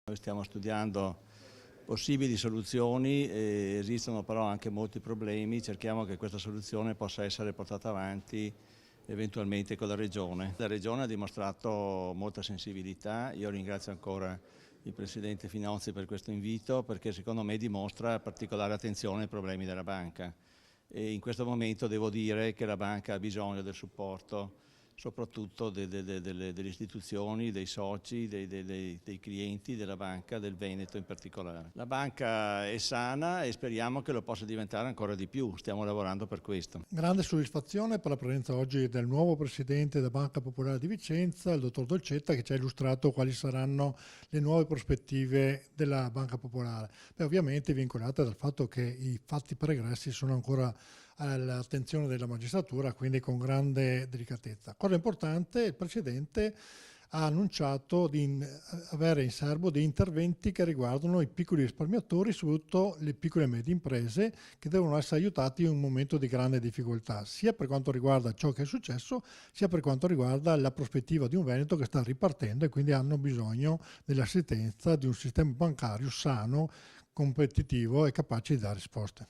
Noi stiamo studiando possibili soluzioni, esistono però anche molti problemi, cerchiamo che questa soluzione possa essere portata avanti eventualmente con la Regione. La Regione ha dimostrato molta sensibilità, io ringrazio ancora il Presidente Finozzi per questo invito perché secondo me dimostra particolare attenzione ai problemi della banca e in questo momento devo dire che la banca ha bisogno del supporto soprattutto delle istituzioni, dei soci, dei clienti della banca, del Veneto in particolare. La banca è sana e speriamo che lo possa diventare ancora di più, stiamo lavorando per questo. Grande soddisfazione per la presenza oggi del nuovo presidente della Banca Popolare di Vicenza, il dottor Dolcetta, che ci ha illustrato quali saranno le nuove prospettive della Banca Popolare. Ovviamente vincolate dal fatto che i fatti pregressi sono ancora all'attenzione della magistratura, quindi con grande delicatezza. Cosa importante, il Presidente ha annunciato di avere in serbo dei interventi che riguardano i piccoli risparmiatori, soprattutto le piccole e medie imprese che devono essere aiutati in un momento di grande difficoltà, sia per quanto riguarda ciò che è successo, sia per quanto riguarda la prospettiva di un Veneto che sta ripartendo e quindi hanno bisogno dell'assistenza di un sistema bancario sano, competitivo e capace di dare risposte.